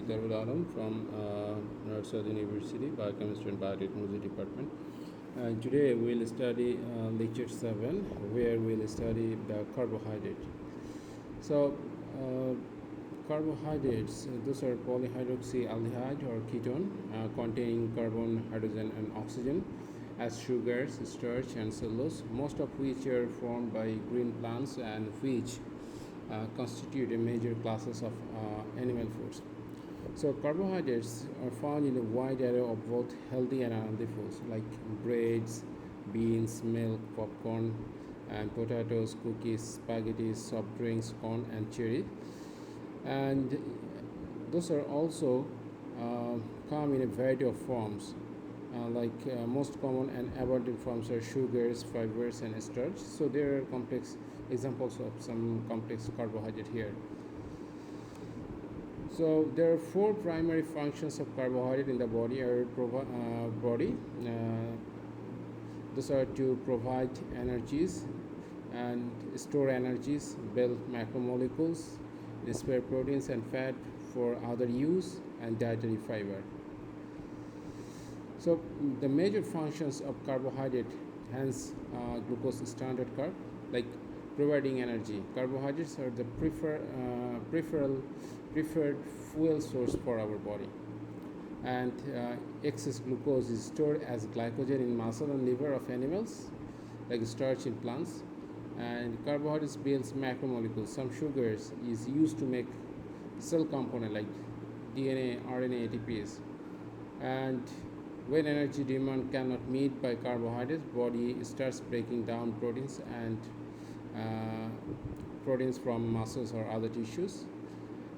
Carbohydrsates from Narsad University, Biochemistry and Biotechnology Department. Today we'll study lecture 7, where we'll study the carbohydrate. So, carbohydrates, those are polyhydroxyaldehyde or ketone containing carbon, hydrogen, and oxygen, as sugars, starch, and cellulose, most of which are formed by green plants and which constitute a major classes of animal foods. So carbohydrates are found in a wide array of both healthy and unhealthy foods like breads, beans, milk, popcorn, and potatoes, cookies, spaghetti, soft drinks, corn, and cherry. And those are also come in a variety of forms. Most common and abundant forms are sugars, fibers, and starch. So there are complex examples of some complex carbohydrate here. So there are four primary functions of carbohydrate in the body. Those are to provide energies and store energies, build macromolecules, spare proteins and fat for other use, and dietary fiber. So the major functions of carbohydrate, hence glucose standard carb, like providing energy. Carbohydrates are the preferred fuel source for our body, and excess glucose is stored as glycogen in muscle and liver of animals, like starch in plants. And carbohydrates builds macromolecules. Some sugars is used to make cell component like DNA, RNA, ATPs. And when energy demand cannot meet by carbohydrates, body starts breaking down proteins and proteins from muscles or other tissues,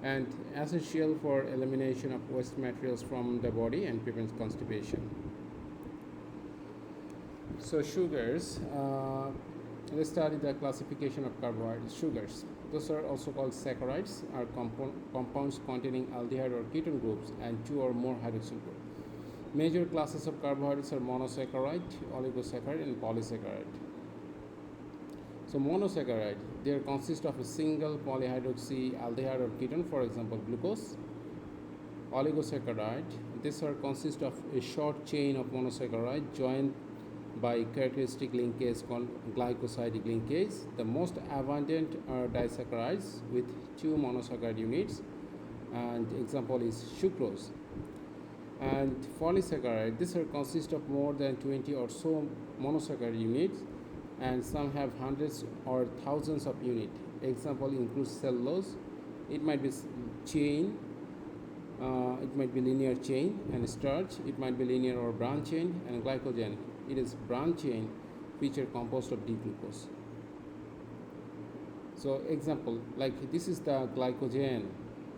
and essential for elimination of waste materials from the body and prevents constipation. So sugars, let's study the classification of carbohydrates. Sugars, those are also called saccharides, are compounds containing aldehyde or ketone groups and two or more hydroxyl groups. Major classes of carbohydrates are monosaccharide, oligosaccharide, and polysaccharide. So monosaccharide, they consist of a single polyhydroxyaldehyde or ketone, for example glucose. Oligosaccharide, these consist of a short chain of monosaccharide joined by characteristic linkage called glycosidic linkage. The most abundant are disaccharides with two monosaccharide units, and example is sucrose. And polysaccharide, these consist of more than 20 or so monosaccharide units, and some have hundreds or thousands of units. Example includes cellulose. It might be chain, it might be linear chain, and starch, it might be linear or branch chain, and glycogen, it is branch chain which are composed of D-glucose. So example, like this is the glycogen,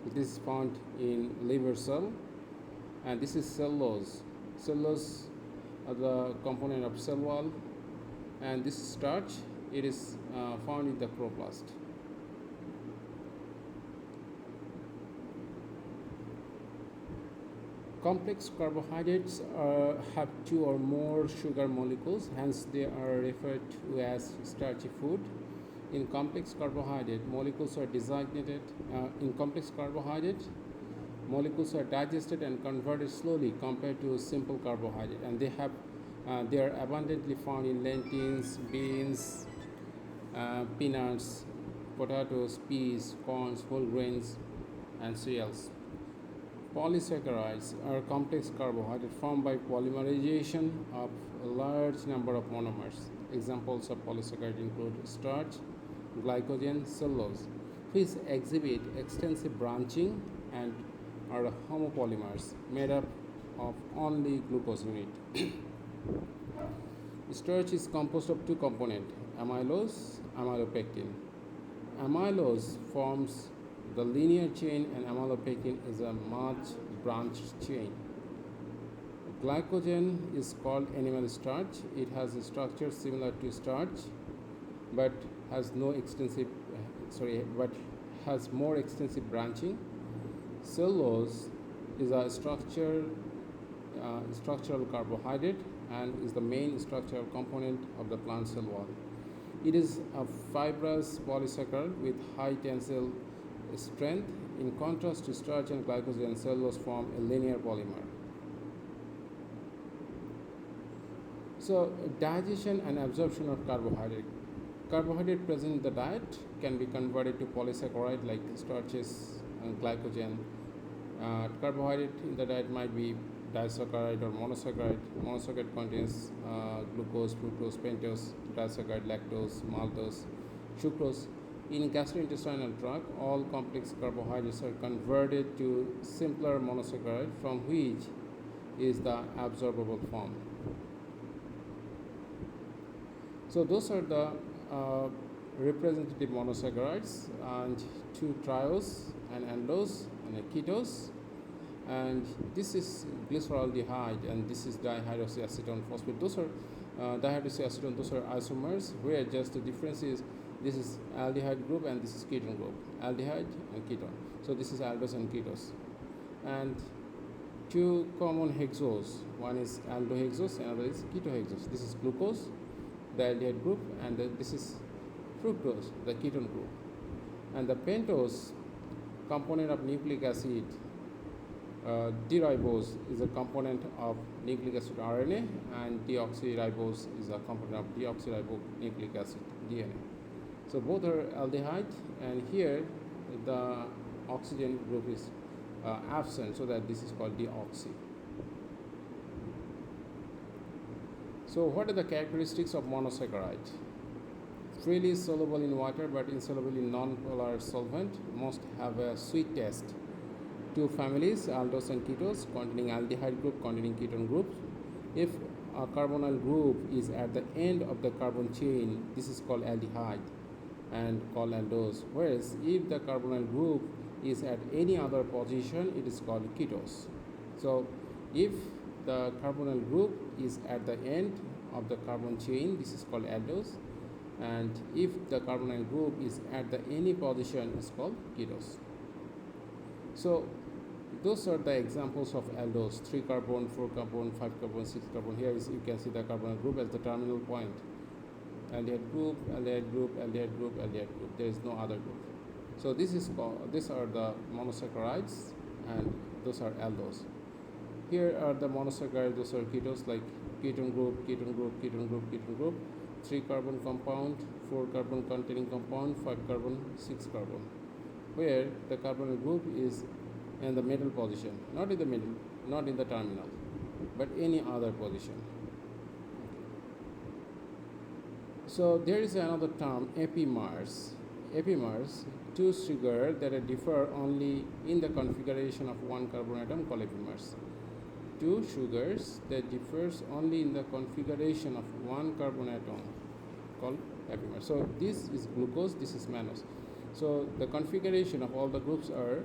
it is found in liver cell, and this is cellulose. Cellulose are the component of cell wall, and this starch, it is found in the chloroplast. Complex carbohydrates have two or more sugar molecules, hence they are referred to as starchy food. In complex carbohydrate, molecules are digested and converted slowly compared to simple carbohydrate, and they are abundantly found in lentils, beans, peanuts, potatoes, peas, corns, whole grains, and cereals. Polysaccharides are complex carbohydrates formed by polymerization of a large number of monomers. Examples of polysaccharides include starch, glycogen, cellulose, which exhibit extensive branching and are homopolymers made up of only glucose unit. Starch is composed of two components, amylose, amylopectin. Amylose forms the linear chain, and amylopectin is a much branched chain. Glycogen is called animal starch. It has a structure similar to starch, but has more extensive branching. Cellulose is a structural carbohydrate and is the main structural component of the plant cell wall. It is a fibrous polysaccharide with high tensile strength. in contrast to starch and glycogen, cellulose form a linear polymer. So digestion and absorption of carbohydrate. Carbohydrate present in the diet can be converted to polysaccharide like starches and glycogen. Carbohydrate in the diet might be disaccharide or monosaccharide. Monosaccharide contains glucose, fructose, pentose, disaccharide, lactose, maltose, sucrose. In gastrointestinal tract, all complex carbohydrates are converted to simpler monosaccharide, from which is the absorbable form. So those are the representative monosaccharides, and two triose, an aldose, and a ketose. And this is glyceraldehyde, and this is dihydroxyacetone phosphate. Those are dihydroxyacetone, those are isomers, where just the difference is this is aldehyde group and this is ketone group, aldehyde and ketone. So this is aldose and ketose. And two common hexose, one is aldohexose, another is ketohexose. This is glucose, the aldehyde group, and this is fructose, the ketone group. And the pentose component of nucleic acid, D-ribose is a component of nucleic acid RNA, and deoxyribose is a component of deoxyribonucleic acid DNA. So both are aldehyde, and here the oxygen group is absent, so that this is called deoxy. So what are the characteristics of monosaccharide? Freely soluble in water but insoluble in non-polar solvent, must have a sweet taste. Two families, aldose and ketose, containing aldehyde group, containing ketone groups. If a carbonyl group is at the end of the carbon chain, this is called aldehyde and called aldose. Whereas if the carbonyl group is at any other position, it is called ketose. So if the carbonyl group is at the end of the carbon chain, this is called aldose, and if the carbonyl group is at the any position, it's called ketose. So those are the examples of aldose: 3 carbon, 4 carbon, 5 carbon, 6 carbon. Here is, you can see the carbonyl group as the terminal point. Aldehyde group, aldehyde group, aldehyde group, aldehyde group. There is no other group. So this is called, these are the monosaccharides, and those are aldose. Here are the monosaccharides, those are ketose, like ketone group, ketone group, ketone group, ketone group. 3 carbon compound, 4 carbon containing compound, 5 carbon, 6 carbon. Where the carbonyl group is in the middle position, not in the middle, not in the terminal, but any other position. So there is another term, epimers. Epimers, two sugars that differ only in the configuration of one carbon atom, called epimers. Two sugars that differs only in the configuration of one carbon atom, called epimers. So this is glucose, this is mannose. So the configuration of all the groups are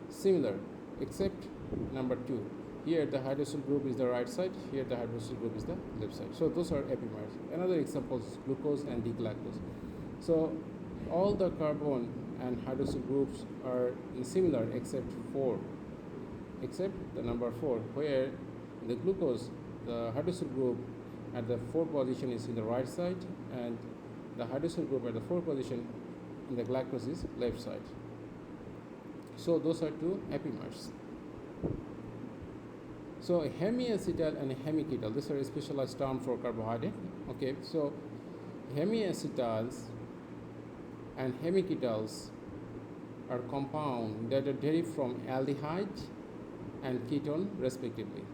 similar, except number 2. Here the hydroxyl group is the right side, here the hydroxyl group is the left side. So those are epimers. Another example is glucose and D-galactose. So all the carbon and hydroxyl groups are similar except 4, except the number 4, where the glucose, the hydroxyl group at the 4th position is in the right side, and the hydroxyl group at the 4th position in the galactose is left side. So those are two epimers. So hemiacetal and hemiketal, these are a specialized term for carbohydrate. Okay, so hemiacetals and hemiketals are compounds that are derived from aldehyde and ketone respectively.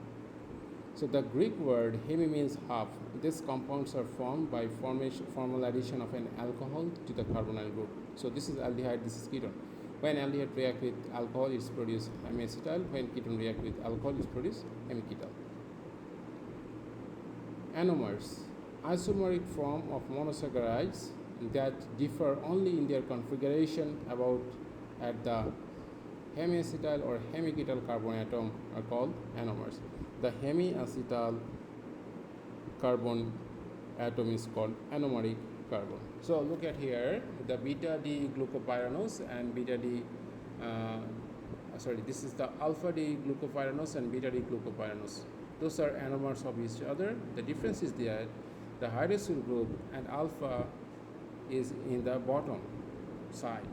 So the Greek word hemi means half. These compounds are formed by formal addition of an alcohol to the carbonyl group. So this is aldehyde, this is ketone. When aldehyde react with alcohol, it's produced hemiacetal. When ketone react with alcohol, it's produced hemiketal. Anomers, isomeric form of monosaccharides that differ only in their configuration about at the hemiacetal or hemiketal carbon atom are called anomers. The hemiacetal carbon atom is called anomeric carbon. So look at here, the beta D glucopyranose and beta D, this is the alpha D glucopyranose and beta D glucopyranose. Those are anomers of each other. The difference is that the hydroxyl group and alpha is in the bottom side,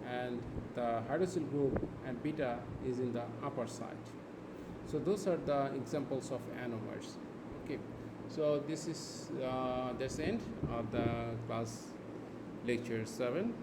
and the hydroxyl group and beta is in the upper side. So those are the examples of anomers. Okay, so this is the end of the class lecture 7.